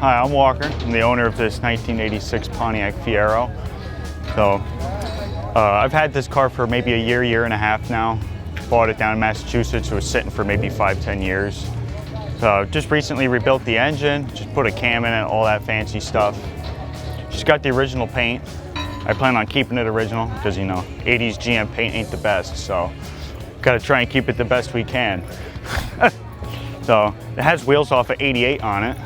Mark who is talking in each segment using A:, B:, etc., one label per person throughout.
A: Hi, I'm Walker. I'm the owner of this 1986 Pontiac Fiero. So, I've had this car for maybe a year and a half now. Bought it down in Massachusetts. It was sitting for maybe 5-10 years. So, just recently rebuilt the engine, just put a cam in it, all that fancy stuff. Just got the original paint. I plan on keeping it original because, you know, 80s GM paint ain't the best, so gotta try and keep it the best we can. So, it has wheels off of 88 on it.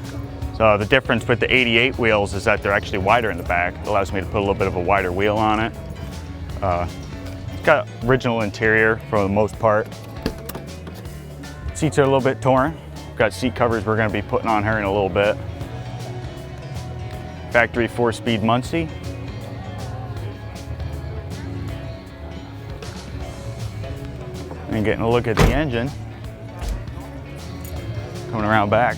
A: So the difference with the 88 wheels is that they're actually wider in the back. It allows me to put a little bit of a wider wheel on it. It's got original interior for the most part. Seats are a little bit torn. Got seat covers we're going to be putting on her in a little bit. Factory 4-speed Muncie. And getting a look at the engine. Coming around back.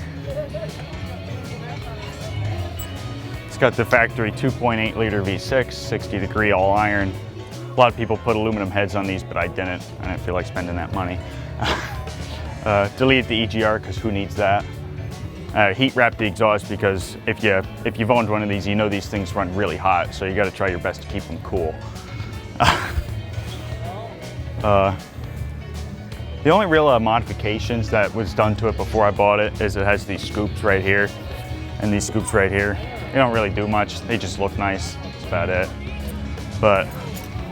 A: Got the factory 2.8 liter V6, 60 degree all iron. A lot of people put aluminum heads on these, but I didn't feel like spending that money. Delete the EGR because who needs that? Heat wrap the exhaust because if you've owned one of these, you know these things run really hot, so you got to try your best to keep them cool. The only real modifications that was done to it before I bought it is it has these scoops right here and these scoops right here. They don't really do much. They just look nice. That's about it. But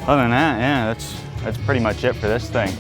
A: other than that, yeah, that's pretty much it for this thing.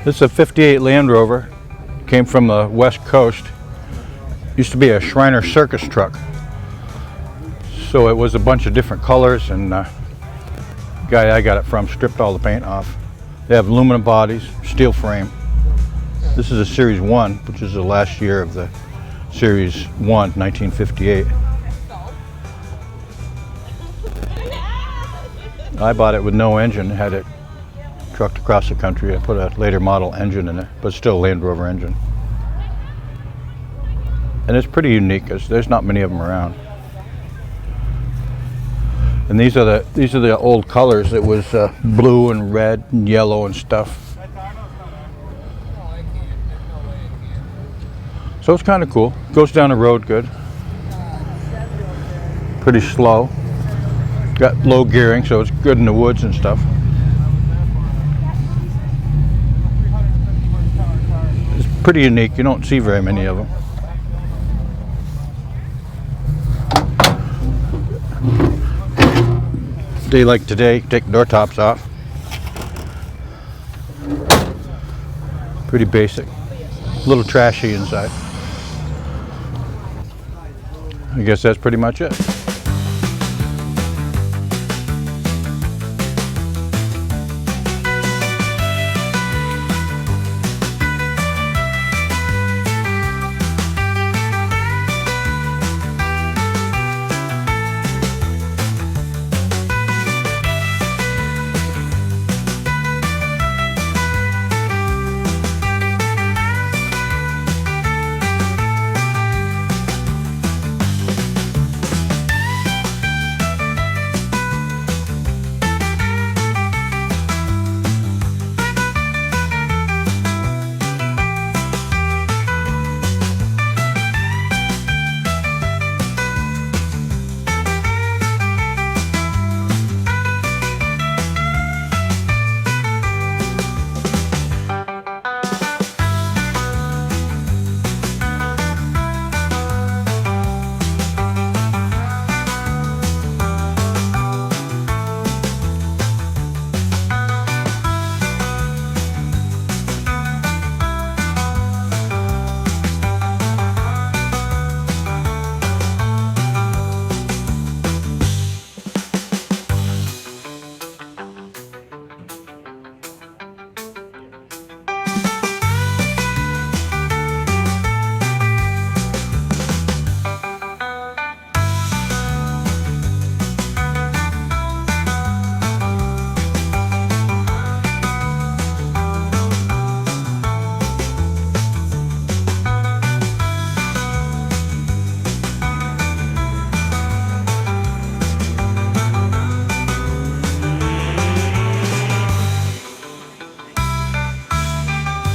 B: This is a 58 Land Rover. Came from the West Coast. Used to be a Shriner circus truck. So it was a bunch of different colors, and the guy I got it from stripped all the paint off. They have aluminum bodies, steel frame. This is a Series 1, which is the last year of the Series 1, 1958. I bought it with no engine, had it trucked across the country. I put a later model engine in it, but still a Land Rover engine. And it's pretty unique, because there's not many of them around. And these are the old colors. It was blue and red and yellow and stuff. So it's kind of cool. Goes down the road good. Pretty slow. Got low gearing, so it's good in the woods and stuff. It's pretty unique. You don't see very many of them. Day like today, take door tops off. Pretty basic. A little trashy inside. I guess that's pretty much it.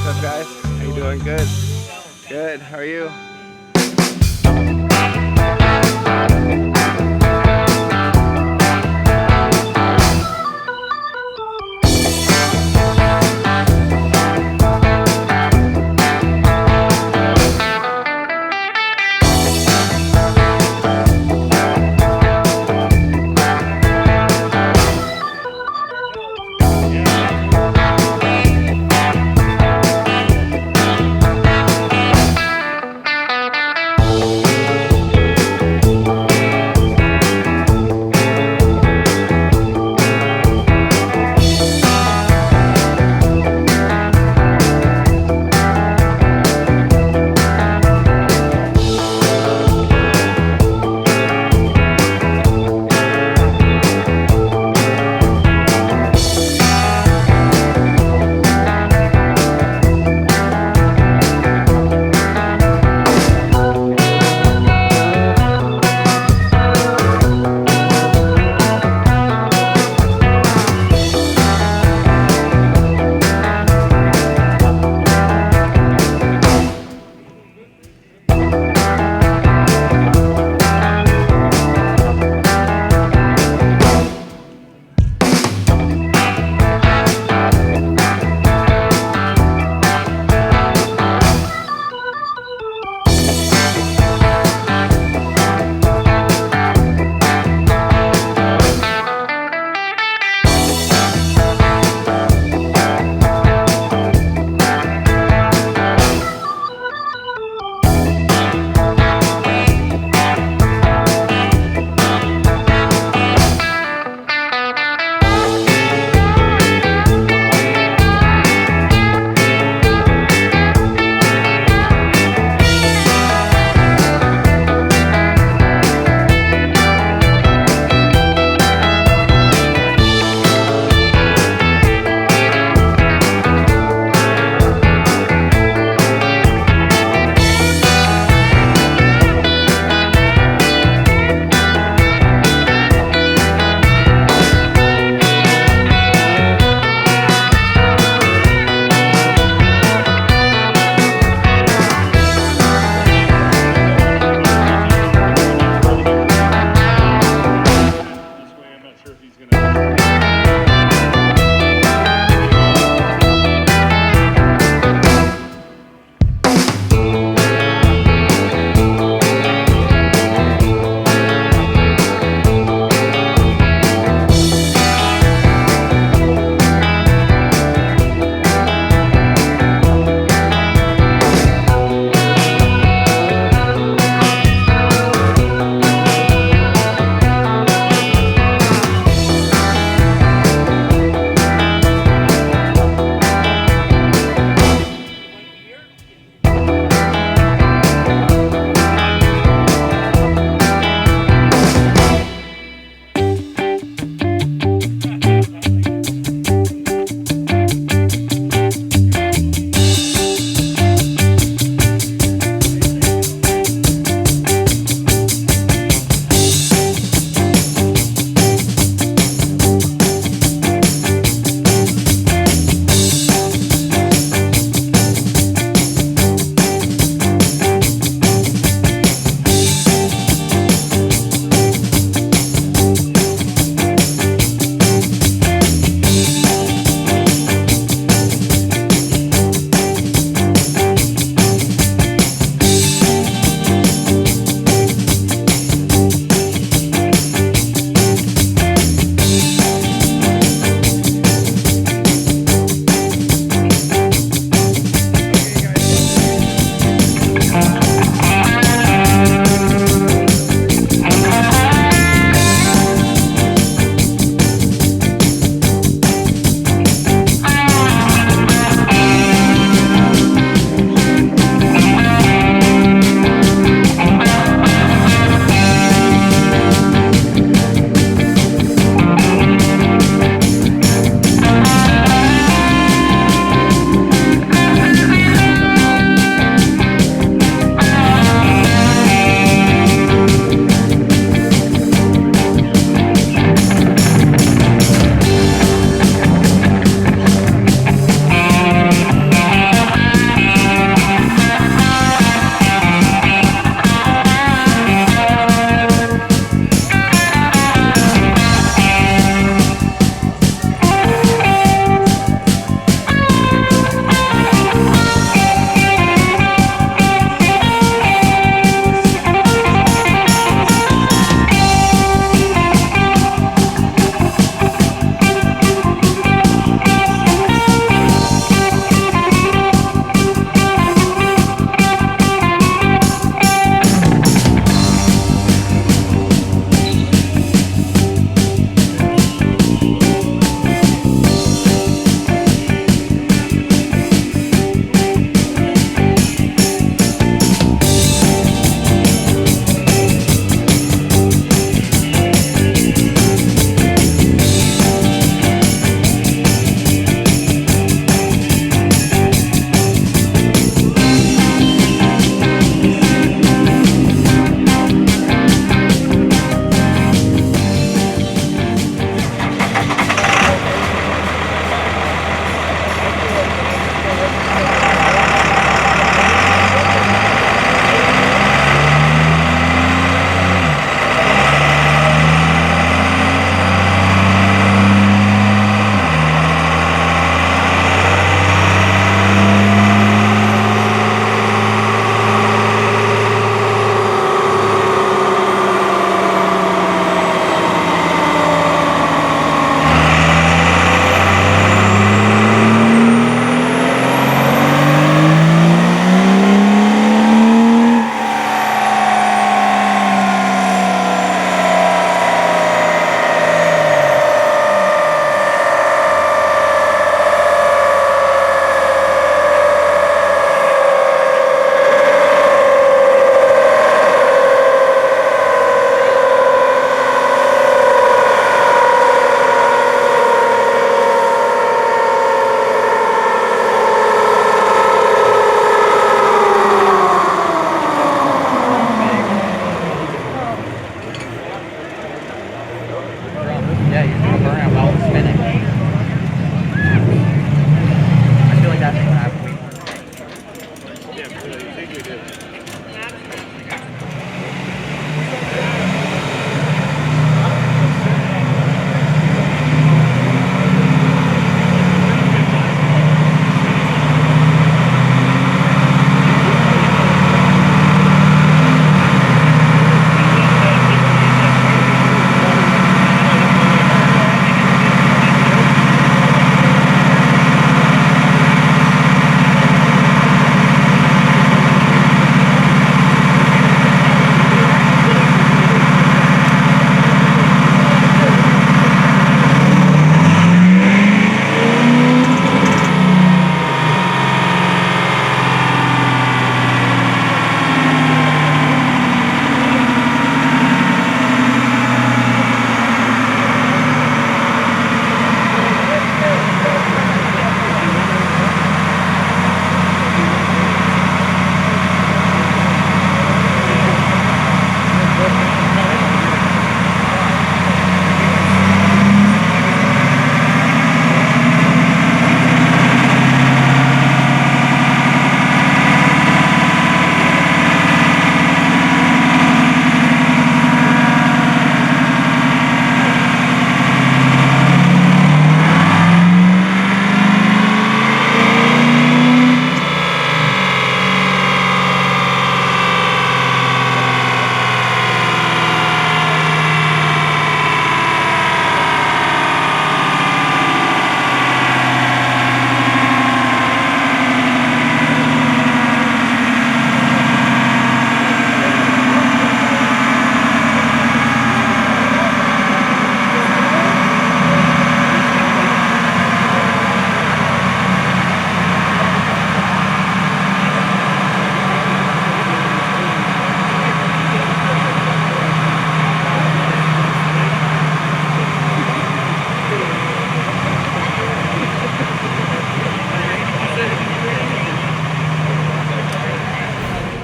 C: What's up, guys? How you doing? Good. Good. How are you?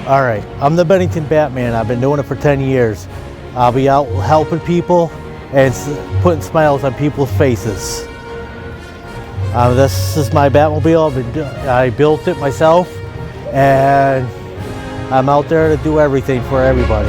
D: All right, I'm the Bennington Batman. I've been doing it for 10 years. I'll be out helping people and putting smiles on people's faces. This is my Batmobile. I built it myself, and I'm out there to do everything for everybody.